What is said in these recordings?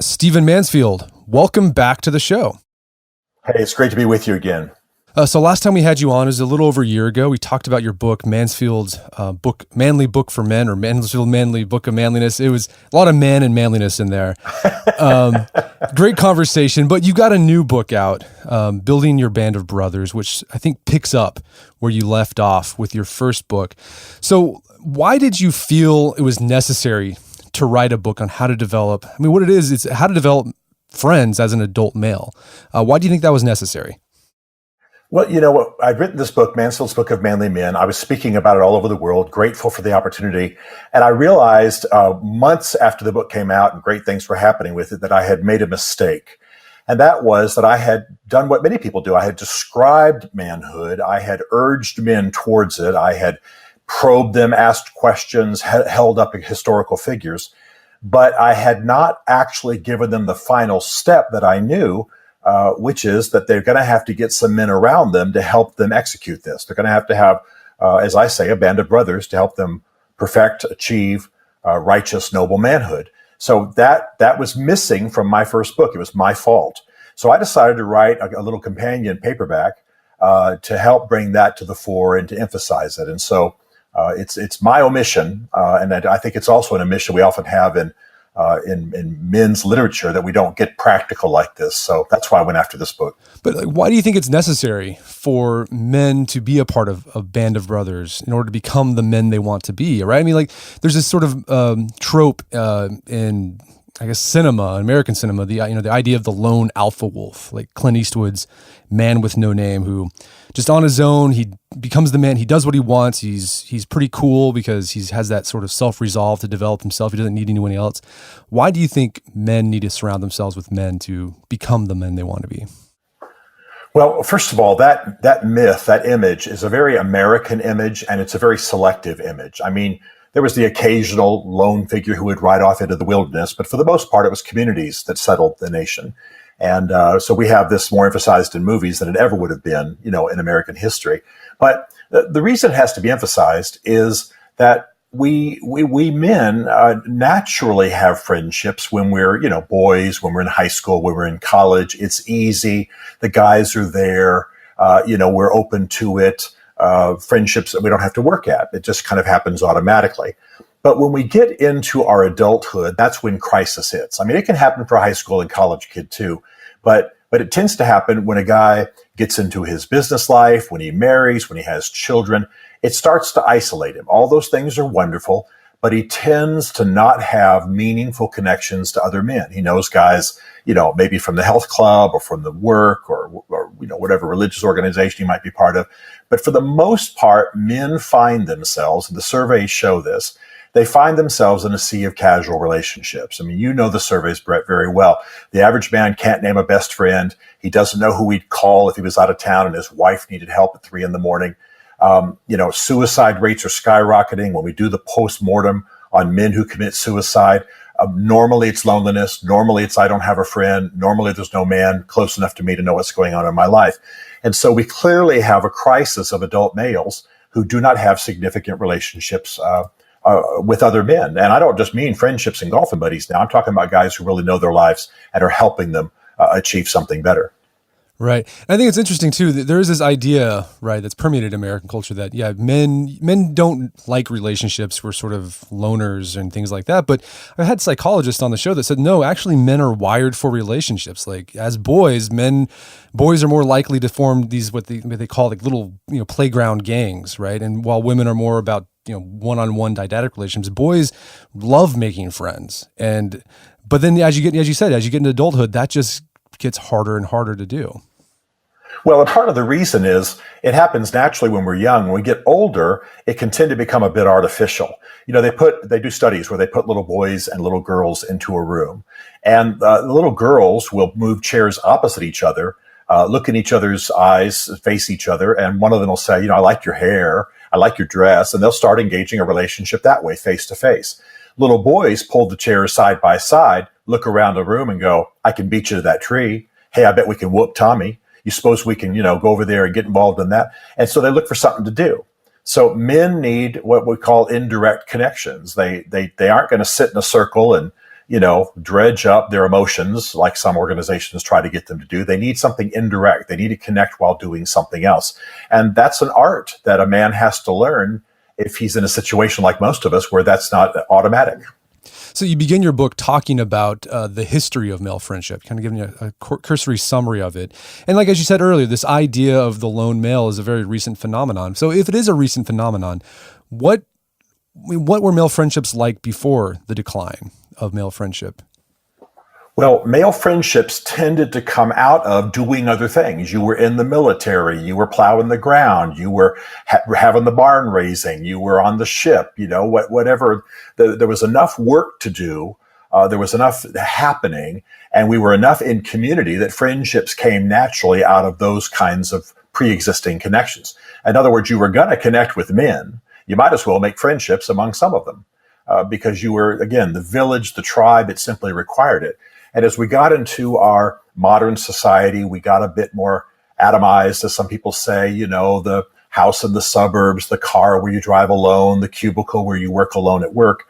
Stephen Mansfield, welcome back to the show. Hey, it's great to be with you again. So last time we had you on is a little over a year ago. We talked about your book, Mansfield's book, Manly Book for Men, or Mansfield Manly Book of Manliness. It was a lot of man and manliness in there. Great conversation, but you got a new book out, Building Your Band of Brothers, which I think picks up where you left off with your first book. So why did you feel it was necessary to write a book on how to develop, what it is, it's how to develop friends as an adult male. Why do you think that was necessary? Well, you know, I'd written this book, Mansfield's Book of Manly Men. I was speaking about it all over the world, grateful for the opportunity. And I realized months after the book came out and great things were happening with it, that I had made a mistake. And that was that I had done what many people do. I had described manhood. I had urged men towards it. I had probed them, asked questions, held up historical figures. But I had not actually given them the final step that I knew, which is that they're going to have to get some men around them to help them execute this. They're going to have, as I say, a band of brothers to help them perfect, achieve righteous, noble manhood. So that was missing from my first book. It was my fault. So I decided to write a little companion paperback to help bring that to the fore and to emphasize it. And so it's my omission, and I think it's also an omission we often have in men's literature, that we don't get practical like this. So that's why I went after this book. But why do you think it's necessary for men to be a part of a band of brothers in order to become the men they want to be, right? There's this sort of trope in, I guess, cinema, American cinema, the idea of the lone alpha wolf, like Clint Eastwood's Man with No Name, who just on his own, he becomes the man. He does what he wants. He's pretty cool because he has that sort of self-resolve to develop himself. He doesn't need anyone else. Why do you think men need to surround themselves with men to become the men they want to be? Well, first of all, that myth, that image is a very American image, and it's a very selective image. There was the occasional lone figure who would ride off into the wilderness, but for the most part, it was communities that settled the nation. And so we have this more emphasized in movies than it ever would have been, in American history. But the reason it has to be emphasized is that we men naturally have friendships when we're, boys, when we're in high school, when we're in college. It's easy. The guys are there. We're open to it. Friendships that we don't have to work at. It just kind of happens automatically. But when we get into our adulthood, that's when crisis hits. It can happen for a high school and college kid too, but it tends to happen when a guy gets into his business life, when he marries, when he has children. It starts to isolate him. All those things are wonderful, but he tends to not have meaningful connections to other men. He knows guys, maybe from the health club or from the work or whatever religious organization he might be part of. But for the most part, men find themselves, and the surveys show this, they find themselves in a sea of casual relationships. The surveys, Brett, very well. The average man can't name a best friend. He doesn't know who he'd call if he was out of town and his wife needed help at 3 a.m. Suicide rates are skyrocketing. When we do the post-mortem on men who commit suicide, normally it's loneliness. Normally it's I don't have a friend. Normally there's no man close enough to me to know what's going on in my life. And so we clearly have a crisis of adult males who do not have significant relationships with other men. And I don't just mean friendships and golfing buddies now. I'm talking about guys who really know their lives and are helping them achieve something better. Right. I think it's interesting too that there is this idea, right, that's permeated American culture that men don't like relationships. We're sort of loners and things like that. But I had psychologists on the show that said no, actually men are wired for relationships. Like as boys are more likely to form these what they call like little playground gangs, right? And while women are more about one-on-one didactic relationships, boys love making friends. But then as you get into adulthood, that just gets harder and harder to do. Well, and part of the reason is it happens naturally when we're young. When we get older, it can tend to become a bit artificial. They do studies where they put little boys and little girls into a room, and the little girls will move chairs opposite each other, look in each other's eyes, face each other, and one of them will say, I like your hair, I like your dress, and they'll start engaging a relationship that way, face to face. Little boys pull the chairs side by side, look around the room and go, I can beat you to that tree. Hey, I bet we can whoop Tommy. You suppose we can, go over there and get involved in that? And so they look for something to do. So men need what we call indirect connections. They aren't going to sit in a circle and, dredge up their emotions like some organizations try to get them to do. They need something indirect. They need to connect while doing something else. And that's an art that a man has to learn if he's in a situation like most of us where that's not automatic. So you begin your book talking about the history of male friendship, kind of giving you a cursory summary of it. And like, as you said earlier, this idea of the lone male is a very recent phenomenon. So if it is a recent phenomenon, what were male friendships like before the decline of male friendship? Well, male friendships tended to come out of doing other things. You were in the military, you were plowing the ground, you were having the barn raising, you were on the ship, whatever. There was enough work to do, there was enough happening, and we were enough in community that friendships came naturally out of those kinds of pre-existing connections. In other words, you were going to connect with men. You might as well make friendships among some of them because you were, again, the village, the tribe, it simply required it. And as we got into our modern society, we got a bit more atomized, as some people say, the house in the suburbs, the car where you drive alone, the cubicle where you work alone at work.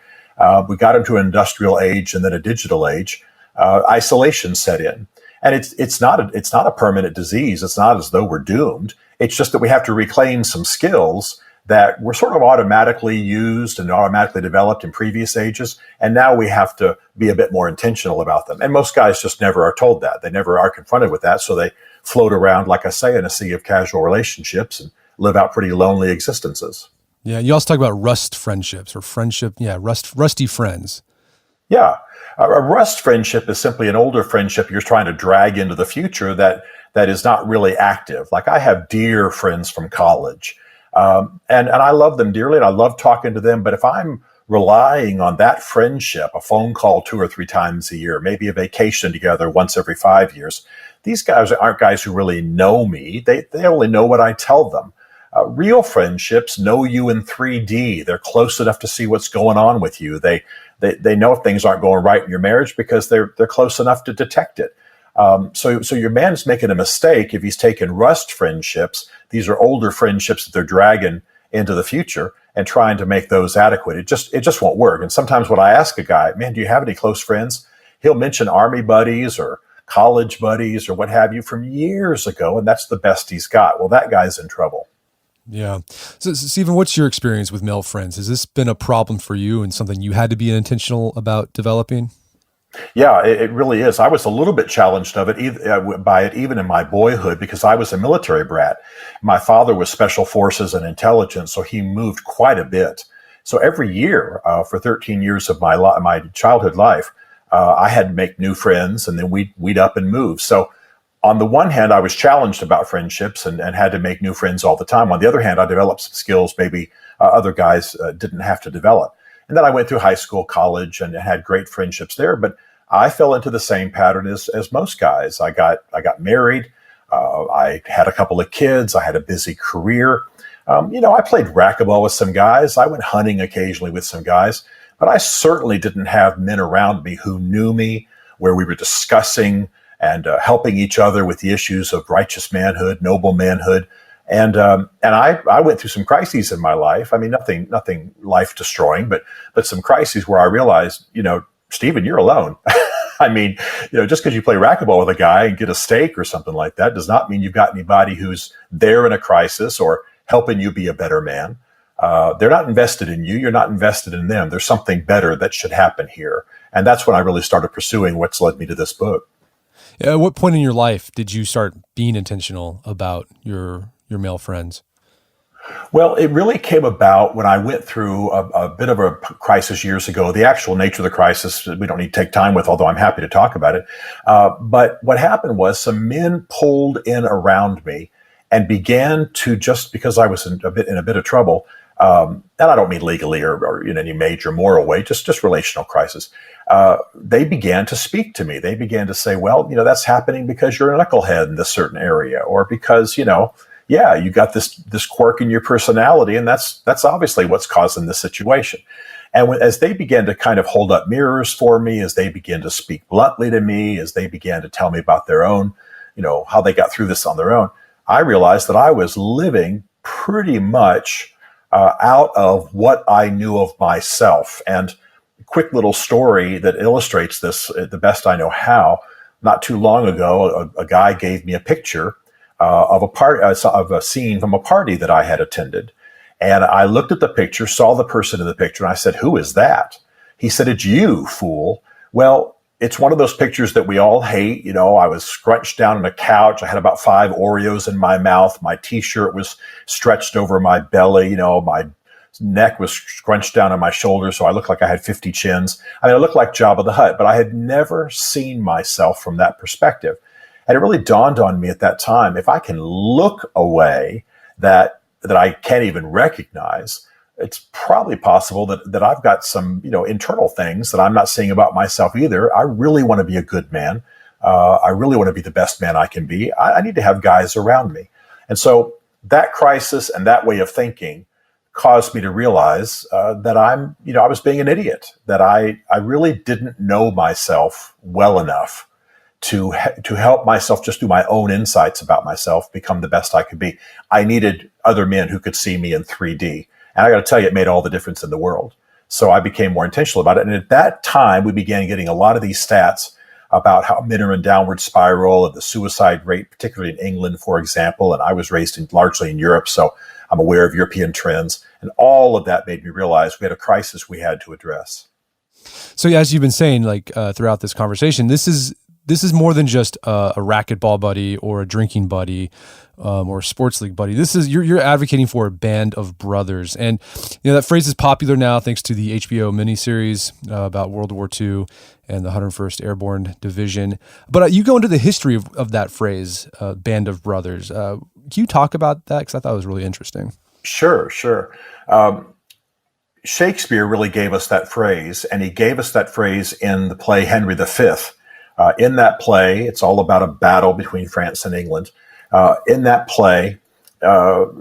We got into an industrial age and then a digital age. Isolation set in. And it's not a permanent disease. It's not as though we're doomed. It's just that we have to reclaim some skills that were sort of automatically used and automatically developed in previous ages. And now we have to be a bit more intentional about them. And most guys just never are told that. They never are confronted with that. So they float around, like I say, in a sea of casual relationships and live out pretty lonely existences. Yeah. You also talk about rust friendships or friendship. Yeah. Rusty friends. Yeah. A rust friendship is simply an older friendship you're trying to drag into the future that is not really active. Like I have dear friends from college. And I love them dearly and I love talking to them. But if I'm relying on that friendship, a phone call 2 or 3 times a year, maybe a vacation together once every 5 years, these guys aren't guys who really know me. They only know what I tell them. Real friendships know you in 3D. They're close enough to see what's going on with you. They know if things aren't going right in your marriage because they're close enough to detect it. So your man's making a mistake if he's taking rust friendships. These are older friendships that they're dragging into the future and trying to make those adequate. It just won't work. And sometimes when I ask a guy, man, do you have any close friends? He'll mention army buddies or college buddies or what have you from years ago. And that's the best he's got. Well, that guy's in trouble. Yeah. So Stephen, what's your experience with male friends? Has this been a problem for you and something you had to be intentional about developing? Yeah, it really is. I was a little bit challenged by it even in my boyhood because I was a military brat. My father was special forces and intelligence, so he moved quite a bit. So every year for 13 years of my childhood life, I had to make new friends and then we'd up and move. So on the one hand, I was challenged about friendships and had to make new friends all the time. On the other hand, I developed some skills maybe other guys didn't have to develop. And then I went through high school, college, and had great friendships there. But I fell into the same pattern as most guys. I got married. I had a couple of kids. I had a busy career. I played racquetball with some guys. I went hunting occasionally with some guys. But I certainly didn't have men around me who knew me, where we were discussing and helping each other with the issues of righteous manhood, noble manhood. And I went through some crises in my life. I mean, nothing life destroying, but some crises where I realized, Stephen, you're alone. I mean, just because you play racquetball with a guy and get a steak or something like that does not mean you've got anybody who's there in a crisis or helping you be a better man. They're not invested in you. You're not invested in them. There's something better that should happen here. And that's when I really started pursuing what's led me to this book. At what point in your life did you start being intentional about your male friends? Well, it really came about when I went through a bit of a crisis years ago. The actual nature of the crisis, we don't need to take time with, although I'm happy to talk about it. But what happened was some men pulled in around me and began to, just because I was in a bit of trouble, and I don't mean legally or in any major moral way, just relational crisis. They began to speak to me. They began to say, well, that's happening because you're a knucklehead in this certain area, or because, yeah, you got this quirk in your personality, and that's obviously what's causing this situation. And as they began to kind of hold up mirrors for me, as they began to speak bluntly to me, as they began to tell me about their own, how they got through this on their own, I realized that I was living pretty much out of what I knew of myself. And quick little story that illustrates this the best I know how. Not too long ago, a guy gave me a picture of a scene from a party that I had attended. And I looked at the picture, saw the person in the picture, and I said, "Who is that?" He said, "It's you, fool." Well, it's one of those pictures that we all hate. You know, I was scrunched down on a couch. I had about 5 Oreos in my mouth. My T-shirt was stretched over my belly. You know, my neck was scrunched down on my shoulders, so I looked like I had 50 chins. I mean, I looked like Jabba the Hutt, but I had never seen myself from that perspective. And it really dawned on me at that time, if I can look away that I can't even recognize, it's probably possible that I've got some, internal things that I'm not seeing about myself either. I really want to be a good man. I really want to be the best man I can be. I need to have guys around me. And so that crisis and that way of thinking caused me to realize that I was being an idiot, that I really didn't know myself well enough to help myself just through my own insights about myself become the best I could be. I needed other men who could see me in 3D. And I got to tell you, it made all the difference in the world. So I became more intentional about it. And at that time, we began getting a lot of these stats about how men are in downward spiral and the suicide rate, particularly in England, for example. And I was raised largely in Europe, so I'm aware of European trends. And all of that made me realize we had a crisis we had to address. So as you've been saying, throughout this conversation, this is more than just a racquetball buddy or a drinking buddy or a sports league buddy. This is you're advocating for a band of brothers, and that phrase is popular now thanks to the HBO miniseries about World War II and the 101st Airborne Division. But you go into the history of that phrase, band of brothers. Can you talk about that? Because I thought it was really interesting. Sure. Shakespeare really gave us that phrase, and he gave us that phrase in the play Henry V. In that play, it's all about a battle between France and England. In that play,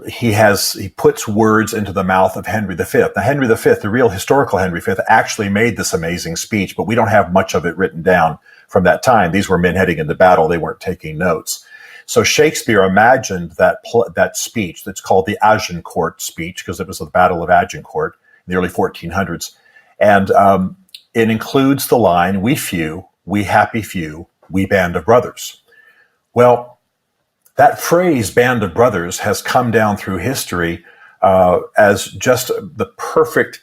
he puts words into the mouth of Henry V. Now, Henry V, the real historical Henry V, actually made this amazing speech, but we don't have much of it written down from that time. These were men heading into battle; they weren't taking notes. So Shakespeare imagined that speech that's called the Agincourt speech, because it was the Battle of Agincourt in the early 1400s, and it includes the line, "We few, we happy few, we band of brothers." Well, that phrase, band of brothers, has come down through history as just the perfect,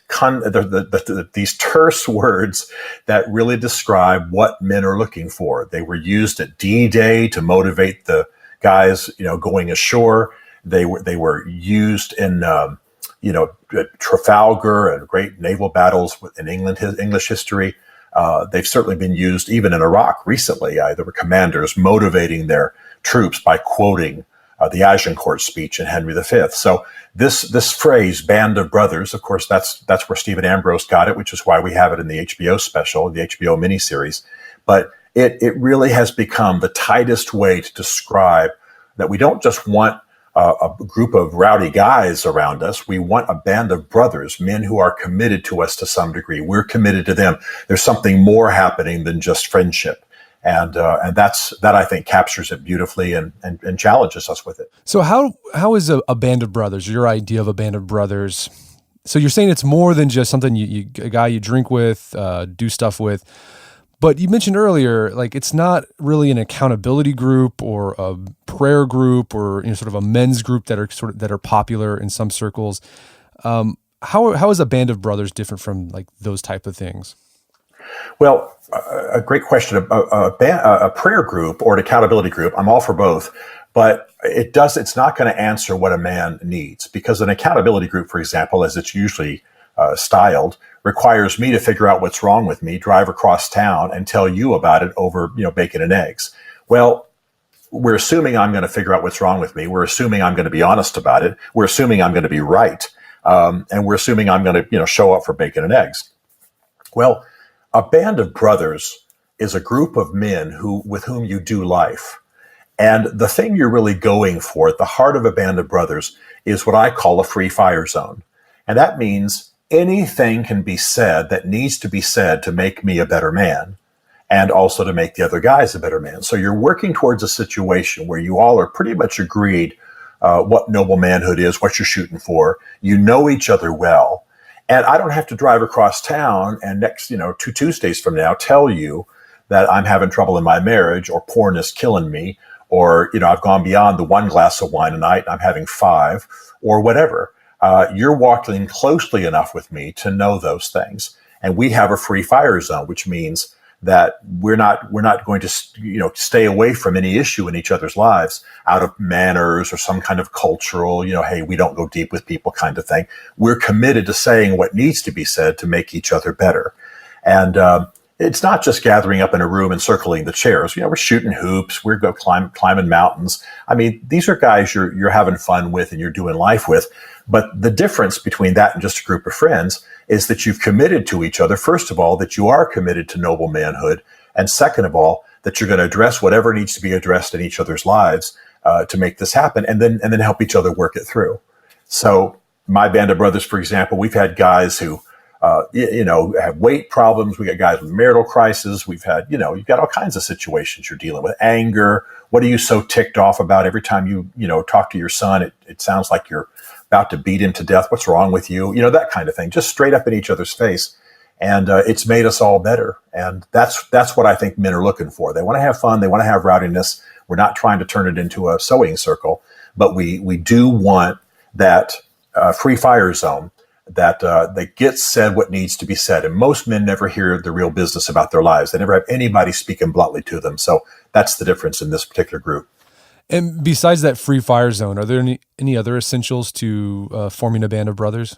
these terse words that really describe what men are looking for. They were used at D-Day to motivate the guys, going ashore. They were used in, Trafalgar and great naval battles in English history. They've certainly been used even in Iraq recently. There were commanders motivating their troops by quoting the Agincourt speech in Henry V. So this phrase, band of brothers, of course, that's where Stephen Ambrose got it, which is why we have it in the HBO special, the HBO miniseries. But it really has become the tightest way to describe that we don't just want a group of rowdy guys around us. We want a band of brothers, men who are committed to us to some degree. We're committed to them. There's something more happening than just friendship. And that I think captures it beautifully and challenges us with it. So how is a band of brothers, your idea of a band of brothers? So you're saying it's more than just something a guy you drink with, do stuff with. But you mentioned earlier, it's not really an accountability group or a prayer group or sort of a men's group that are popular in some circles. How is a band of brothers different from those type of things? Well, a great question. A prayer group or an accountability group, I'm all for both, but it's not going to answer what a man needs, because an accountability group, for example, as it's usually styled, requires me to figure out what's wrong with me, drive across town, and tell you about it over bacon and eggs. Well, we're assuming I'm going to figure out what's wrong with me. We're assuming I'm going to be honest about it. We're assuming I'm going to be right, and we're assuming I'm going to show up for bacon and eggs. Well, a band of brothers is a group of men with whom you do life. And the thing you're really going for at the heart of a band of brothers is what I call a free fire zone. And that means anything can be said that needs to be said to make me a better man and also to make the other guys a better man. So you're working towards a situation where you all are pretty much agreed what noble manhood is, what you're shooting for. You know each other well. And I don't have to drive across town and next, 2 Tuesdays from now tell you that I'm having trouble in my marriage or porn is killing me or, I've gone beyond the one glass of wine a night and I'm having five or whatever. You're walking closely enough with me to know those things. And we have a free fire zone, which means that we're not going to, stay away from any issue in each other's lives out of manners or some kind of cultural, hey, we don't go deep with people kind of thing. We're committed to saying what needs to be said to make each other better. And, it's not just gathering up in a room and circling the chairs. We're shooting hoops. We're climbing mountains. I mean, these are guys you're having fun with and you're doing life with. But the difference between that and just a group of friends is that you've committed to each other. First of all, that you are committed to noble manhood. And second of all, that you're going to address whatever needs to be addressed in each other's lives to make this happen and then help each other work it through. So my band of brothers, for example, we've had guys who have weight problems. We got guys with marital crisis. We've had, you've got all kinds of situations you're dealing with. Anger. What are you so ticked off about? Every time you talk to your son, it sounds like you're about to beat him to death. What's wrong with you? That kind of thing, just straight up in each other's face. And it's made us all better. And that's what I think men are looking for. They want to have fun. They want to have rowdiness. We're not trying to turn it into a sewing circle, but we do want that free fire zone that gets said what needs to be said. And most men never hear the real business about their lives. They never have anybody speaking bluntly to them. So that's the difference in this particular group. And besides that free fire zone, are there any other essentials to forming a band of brothers?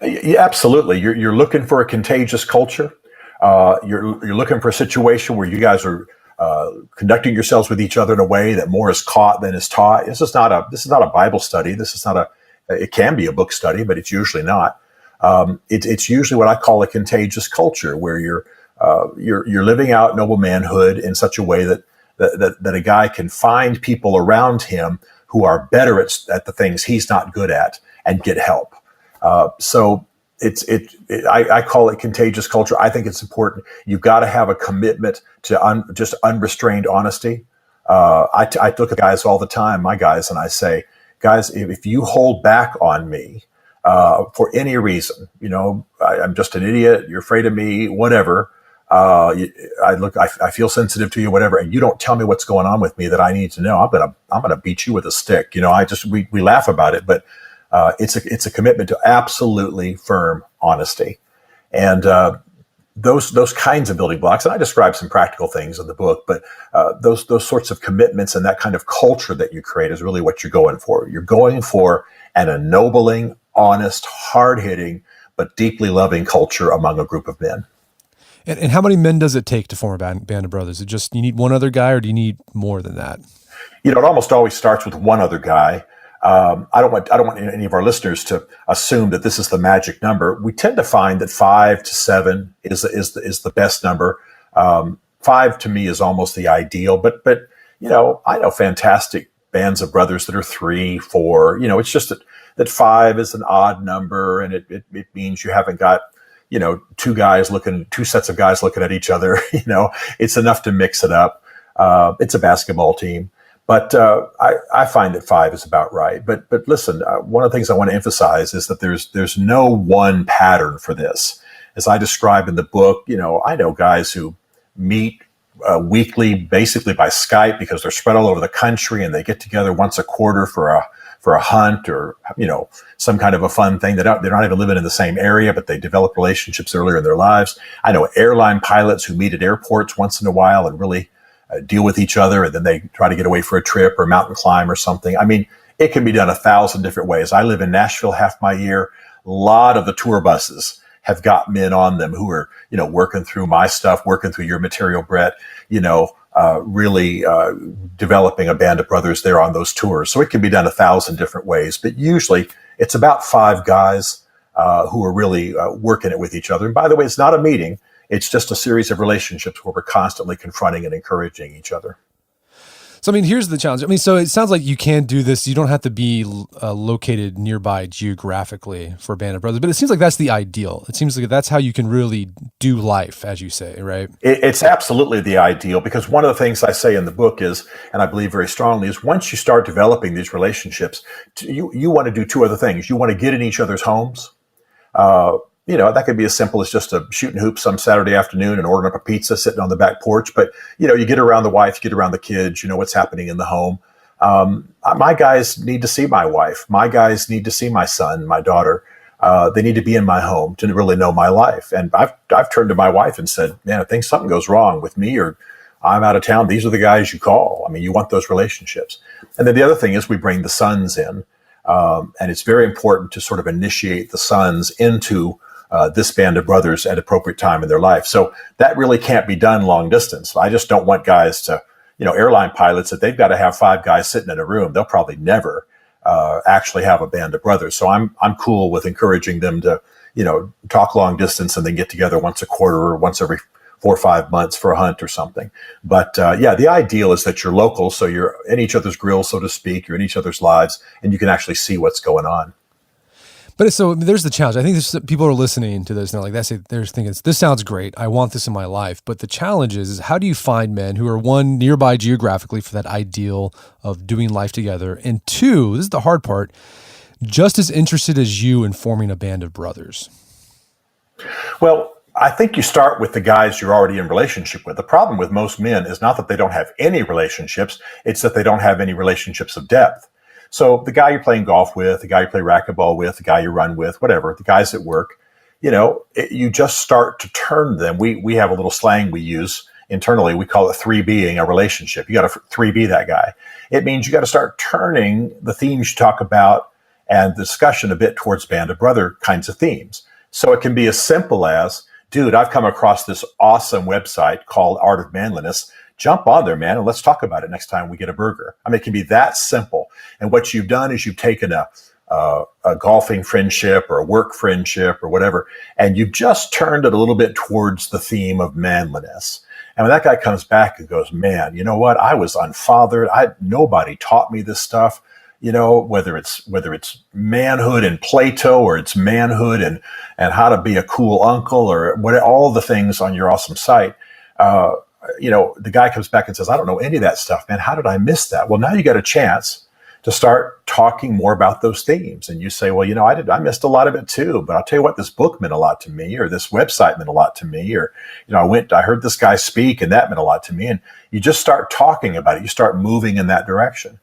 Yeah, absolutely. You're looking for a contagious culture. You're looking for a situation where you guys are conducting yourselves with each other in a way that more is caught than is taught. This is not a Bible study. It can be a book study, but it's usually not. It's usually what I call a contagious culture, where you're living out noble manhood in such a way that a guy can find people around him who are better at the things he's not good at and get help. So I call it contagious culture. I think it's important. You've got to have a commitment to just unrestrained honesty. I look at guys all the time, my guys, and I say, guys, if you hold back on me for any reason, I'm just an idiot, you're afraid of me, whatever. I feel sensitive to you, whatever, and you don't tell me what's going on with me that I need to know. I'm gonna beat you with a stick. We laugh about it, but it's a commitment to absolutely firm honesty, and those kinds of building blocks. And I describe some practical things in the book, but those sorts of commitments and that kind of culture that you create is really what you're going for. You're going for an ennobling, honest, hard-hitting, but deeply loving culture among a group of men. And how many men does it take to form a band of brothers? Is it just you need one other guy, or do you need more than that? It almost always starts with one other guy. I don't want any of our listeners to assume that this is the magic number. We tend to find that 5 to 7 is the best number. 5 to me is almost the ideal, but I know fantastic bands of brothers that are 3, 4. It's just that 5 is an odd number, and it means you haven't got two sets of guys looking at each other. It's enough to mix it up. It's a basketball team. But I find that 5 is about right. But listen, one of the things I want to emphasize is that there's no one pattern for this. As I describe in the book, I know guys who meet weekly, basically by Skype, because they're spread all over the country, and they get together once a quarter for a hunt or some kind of a fun thing. They're not even living in the same area, but they develop relationships earlier in their lives. I know airline pilots who meet at airports once in a while and really deal with each other, and then they try to get away for a trip or mountain climb or something. I mean, it can be done 1,000 different ways. I live in Nashville half my year. A lot of the tour buses have got men on them who are, working through my stuff, working through your material, Brett, really developing a band of brothers there on those tours. So it can be done 1,000 different ways, but usually it's about 5 guys who are really working it with each other. And by the way, it's not a meeting. It's just a series of relationships where we're constantly confronting and encouraging each other. So, here's the challenge. So it sounds like you can do this. You don't have to be located nearby geographically for a band of brothers, but it seems like that's the ideal. It seems like that's how you can really do life, as you say, right? It's absolutely the ideal, because one of the things I say in the book is, and I believe very strongly, is once you start developing these relationships, you want to do 2 other things. You want to get in each other's homes. That could be as simple as just a shooting hoops some Saturday afternoon and ordering up a pizza sitting on the back porch. But, you get around the wife, you get around the kids, what's happening in the home. My guys need to see my wife. My guys need to see my son, my daughter. They need to be in my home to really know my life. And I've turned to my wife and said, man, if something goes wrong with me or I'm out of town, these are the guys you call. I mean, you want those relationships. And then the other thing is we bring the sons in. And it's very important to sort of initiate the sons into this band of brothers at appropriate time in their life. So that really can't be done long distance. I just don't want guys to, airline pilots, that they've got to have 5 guys sitting in a room. They'll probably never actually have a band of brothers. So I'm cool with encouraging them to, talk long distance and then get together once a quarter or once every 4 or 5 months for a hunt or something. But the ideal is that you're local. So you're in each other's grills, so to speak, you're in each other's lives, and you can actually see what's going on. But so there's the challenge. I think people are listening to this and they're thinking, this sounds great. I want this in my life. But the challenge is how do you find men who are, one, nearby geographically for that ideal of doing life together, and two, this is the hard part, just as interested as you in forming a band of brothers? Well, I think you start with the guys you're already in relationship with. The problem with most men is not that they don't have any relationships, it's that they don't have any relationships of depth. So the guy you're playing golf with, the guy you play racquetball with, the guy you run with, whatever, the guys at work, you just start to turn them. We have a little slang we use internally. We call it 3Bing a relationship. You got to 3B that guy. It means you got to start turning the themes you talk about and the discussion a bit towards band of brother kinds of themes. So it can be as simple as, dude, I've come across this awesome website called Art of Manliness. Jump on there, man, and let's talk about it next time we get a burger. I mean, it can be that simple. And what you've done is you've taken a golfing friendship or a work friendship or whatever, and you've just turned it a little bit towards the theme of manliness. And when that guy comes back and goes, man, you know what? I was unfathered. Nobody taught me this stuff. Whether it's manhood in Plato or it's manhood and how to be a cool uncle or all the things on your awesome site. The guy comes back and says, I don't know any of that stuff, man. How did I miss that? Well, now you got a chance to start talking more about those themes. And you say, well, I missed a lot of it too, but I'll tell you what, this book meant a lot to me, or this website meant a lot to me, or, I heard this guy speak and that meant a lot to me. And you just start talking about it. You start moving in that direction.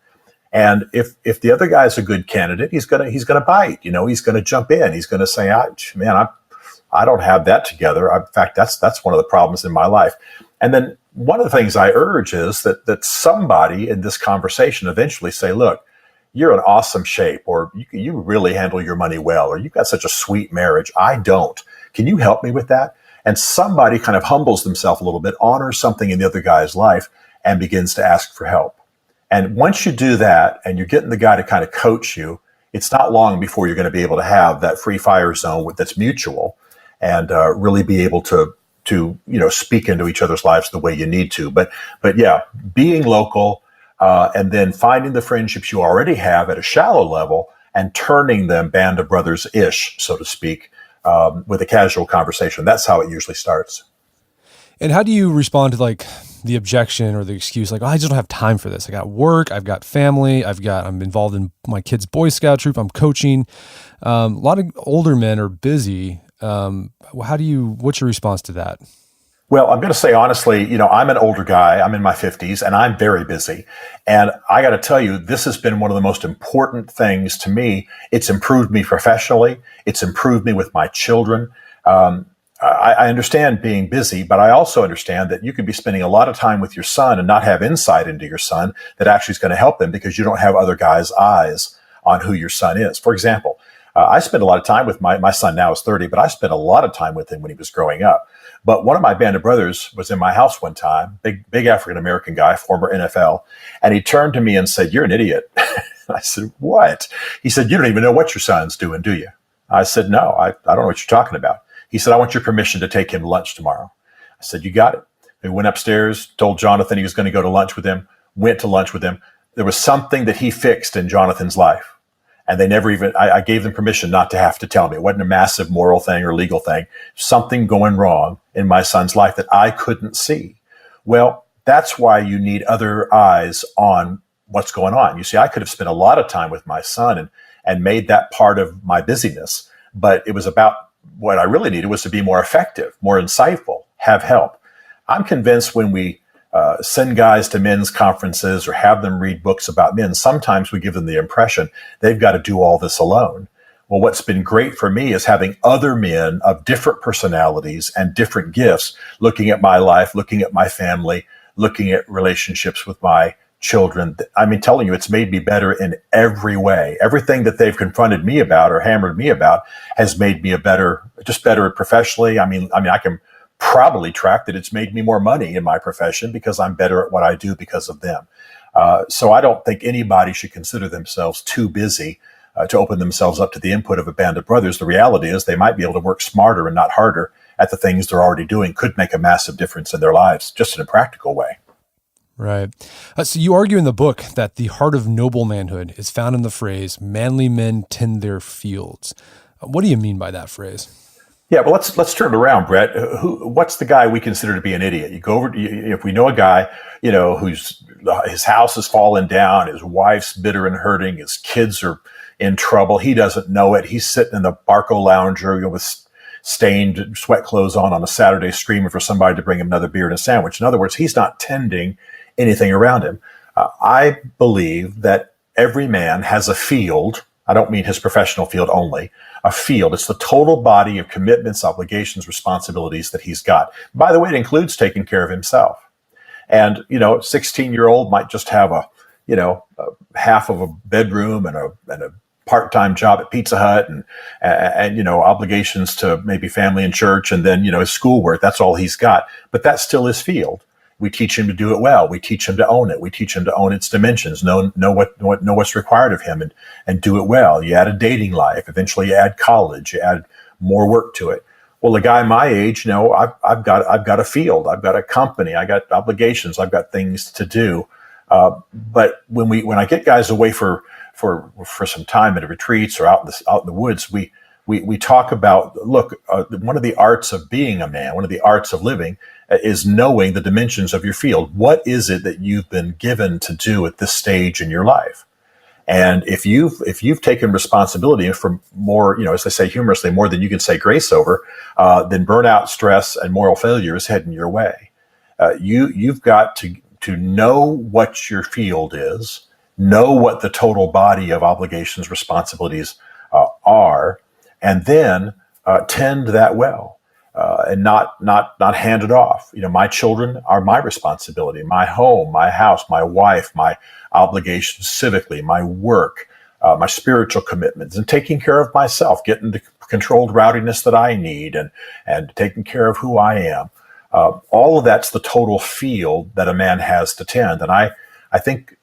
And if the other guy's a good candidate, he's gonna bite, he's gonna jump in. He's gonna say, I don't have that together. In fact, that's one of the problems in my life. And then one of the things I urge is that somebody in this conversation eventually say, look, you're in awesome shape, or you really handle your money well, or you've got such a sweet marriage. I don't. Can you help me with that? And somebody kind of humbles themselves a little bit, honors something in the other guy's life, and begins to ask for help. And once you do that and you're getting the guy to kind of coach you, it's not long before you're going to be able to have that free fire zone that's mutual and really be able to speak into each other's lives the way you need to. But yeah, being local and then finding the friendships you already have at a shallow level and turning them band of brothers-ish, so to speak, with a casual conversation. That's how it usually starts. And how do you respond to the objection or the excuse, I just don't have time for this. I got work, I've got family, I'm involved in my kid's Boy Scout troop, I'm coaching. A lot of older men are busy. What's your response to that? Well, I'm going to say honestly, I'm an older guy. I'm in my 50s and I'm very busy. And I got to tell you, this has been one of the most important things to me. It's improved me professionally. It's improved me with my children. I understand being busy, but I also understand that you could be spending a lot of time with your son and not have insight into your son that actually is going to help them because you don't have other guys' eyes on who your son is. For example, I spend a lot of time with my son now is 30, but I spent a lot of time with him when he was growing up. But one of my band of brothers was in my house one time, big African-American guy, former NFL, and he turned to me and said, "You're an idiot." I said, "What?" He said, "You don't even know what your son's doing, do you?" I said, "No, I don't know what you're talking about." He said, "I want your permission to take him to lunch tomorrow." I said, "You got it." We went upstairs, told Jonathan he was going to go to lunch with him, went to lunch with him. There was something that he fixed in Jonathan's life. And they never even, I gave them permission not to have to tell me. It wasn't a massive moral thing or legal thing. Something going wrong in my son's life that I couldn't see. Well, that's why you need other eyes on what's going on. You see, I could have spent a lot of time with my son and made that part of my busyness. but it was about what I really needed was to be more effective, more insightful, have help. I'm convinced when we send guys to men's conferences or have them read books about men, sometimes we give them the impression they've got to do all this alone. Well, what's been great for me is having other men of different personalities and different gifts looking at my life, looking at my family, looking at relationships with my children. I mean, telling you, it's made me better in every way. Everything that they've confronted me about or hammered me about has made me better professionally. I mean, I can probably track that it's made me more money in my profession because I'm better at what I do because of them. So I don't think anybody should consider themselves too busy to open themselves up to the input of a band of brothers. The reality is they might be able to work smarter and not harder at the things they're already doing, could make a massive difference in their lives, just in a practical way. Right. So you argue in the book that the heart of noble manhood is found in the phrase, manly men tend their fields. What do you mean by that phrase? Yeah, well, let's turn it around, Brett. What's the guy we consider to be an idiot? You go over, if we know a guy, who's his house has fallen down, his wife's bitter and hurting, his kids are in trouble, he doesn't know it. He's sitting in the Barco lounger with stained sweat clothes on a Saturday, screaming for somebody to bring him another beer and a sandwich. In other words, he's not tending anything around him. I believe that every man has a field. I don't mean his professional field only, a field. It's the total body of commitments, obligations, responsibilities that he's got. By the way, it includes taking care of himself. And, a 16-year-old might just have a half of a bedroom and a part-time job at Pizza Hut and obligations to maybe family and church and then, his schoolwork. That's all he's got. But that's still his field. We teach him to do it well. We teach him to own it. We teach him to own its dimensions, know what's required of him and do it well. You add a dating life. Eventually you add college. You add more work to it. Well, a guy my age, I've got a field. I've got a company. I got obligations. I've got things to do. But when I get guys away for some time at retreats or out in the woods, we talk about, one of the arts of being a man, one of the arts of living is knowing the dimensions of your field. What is it that you've been given to do at this stage in your life? And if you've taken responsibility for more, as I say humorously, more than you can say grace over, then burnout, stress, and moral failure is heading your way. You've got to know what your field is, know what the total body of obligations, responsibilities are, and then tend that well. And not hand it off. My children are my responsibility, my home, my house, my wife, my obligations civically, my work, my spiritual commitments, and taking care of myself, getting the controlled rowdiness that I need and taking care of who I am. All of that's the total field that a man has to tend. And I think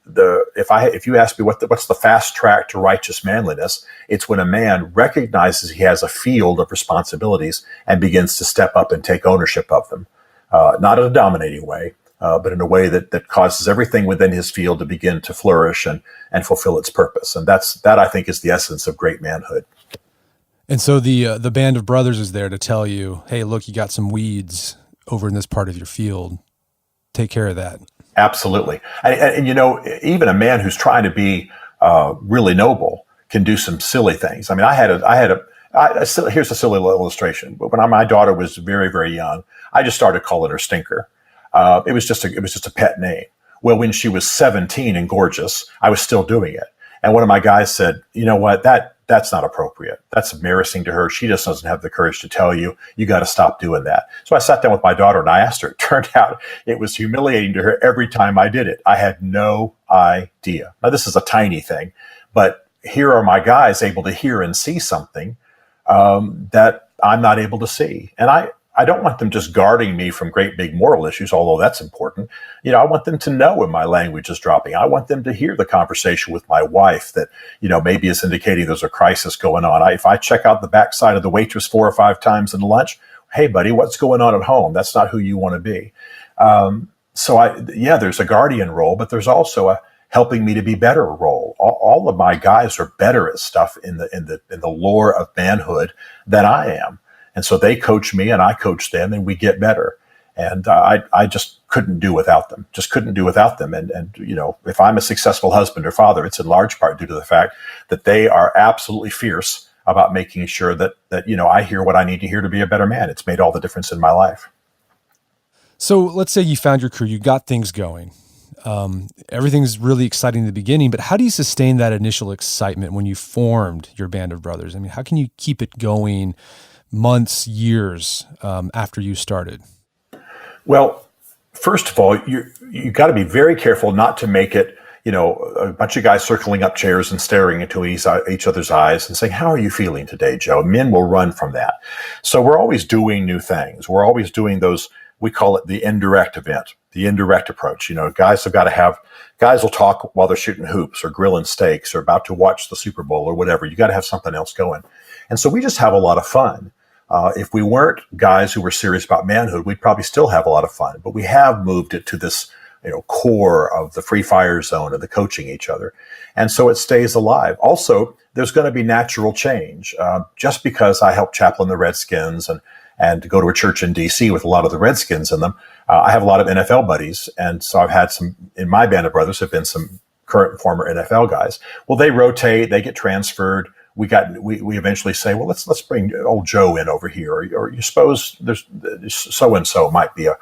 if you ask me what's the fast track to righteous manliness, it's when a man recognizes he has a field of responsibilities and begins to step up and take ownership of them, not in a dominating way, but in a way that causes everything within his field to begin to flourish and fulfill its purpose. And that I think is the essence of great manhood. And so the band of brothers is there to tell you, hey, look, you got some weeds over in this part of your field. Take care of that. Absolutely. And even a man who's trying to be really noble can do some silly things. I mean, here's a silly illustration. But when my daughter was very, very young, I just started calling her Stinker. It was just a pet name. Well, when she was 17 and gorgeous, I was still doing it. And one of my guys said, you know what, that's not appropriate. That's embarrassing to her. She just doesn't have the courage to tell you, you got to stop doing that. So I sat down with my daughter and I asked her. It turned out it was humiliating to her every time I did it. I had no idea. Now, this is a tiny thing, but here are my guys able to hear and see something that I'm not able to see. And I don't want them just guarding me from great big moral issues, although that's important. I want them to know when my language is dropping. I want them to hear the conversation with my wife that, maybe is indicating there's a crisis going on. If I check out the backside of the waitress 4 or 5 times in lunch, hey, buddy, what's going on at home? That's not who you want to be. There's a guardian role, but there's also a helping me to be better role. All of my guys are better at stuff in the lore of manhood than I am. And so they coach me and I coach them and we get better. And I just couldn't do without them, And if I'm a successful husband or father, it's in large part due to the fact that they are absolutely fierce about making sure that I hear what I need to hear to be a better man. It's made all the difference in my life. So let's say you found your crew, you got things going. Everything's really exciting in the beginning, but how do you sustain that initial excitement when you formed your band of brothers? I mean, how can you keep it going months, years after you started? Well, first of all, you got to be very careful not to make it, a bunch of guys circling up chairs and staring into each other's eyes and saying, "How are you feeling today, Joe?" Men will run from that. So we're always doing new things. We're always doing those. We call it the indirect event, the indirect approach. Guys will talk while they're shooting hoops or grilling steaks or about to watch the Super Bowl or whatever. You got to have something else going. And so we just have a lot of fun. If we weren't guys who were serious about manhood, we'd probably still have a lot of fun. But we have moved it to this, core of the free fire zone of the coaching each other. And so it stays alive. Also, there's going to be natural change. Just because I helped chaplain the Redskins and go to a church in D.C. with a lot of the Redskins in them, I have a lot of NFL buddies. And so I've had some, in my band of brothers, have been some current and former NFL guys. Well, they rotate, they get transferred. We eventually say, well, let's bring old Joe in over here, or you suppose there's so and so might be a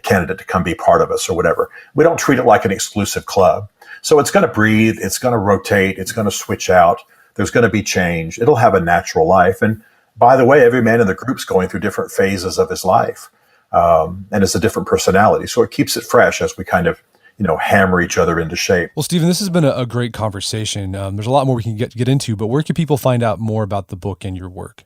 candidate to come be part of us or whatever. We don't treat it like an exclusive club. So it's going to breathe, it's going to rotate, it's going to switch out. There's going to be change. It'll have a natural life. And by the way, every man in the group's going through different phases of his life, and it's a different personality. So it keeps it fresh as we kind of hammer each other into shape. Well, Stephen, this has been a great conversation. There's a lot more we can get into, but where can people find out more about the book and your work?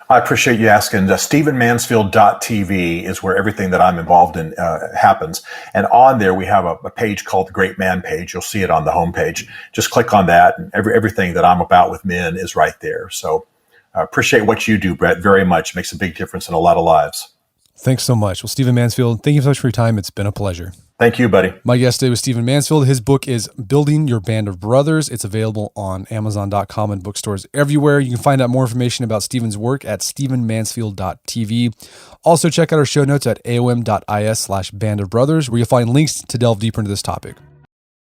I appreciate you asking. StephenMansfield.tv is where everything that I'm involved in happens. And on there, we have a page called the Great Man page. You'll see it on the homepage. Just click on that, and everything that I'm about with men is right there. So I appreciate what you do, Brett, very much. It makes a big difference in a lot of lives. Thanks so much. Well, Stephen Mansfield, thank you so much for your time. It's been a pleasure. Thank you, buddy. My guest today was Stephen Mansfield. His book is Building Your Band of Brothers. It's available on Amazon.com and bookstores everywhere. You can find out more information about Stephen's work at stephenmansfield.tv. Also, check out our show notes at aom.is/bandofbrothers, where you'll find links to delve deeper into this topic.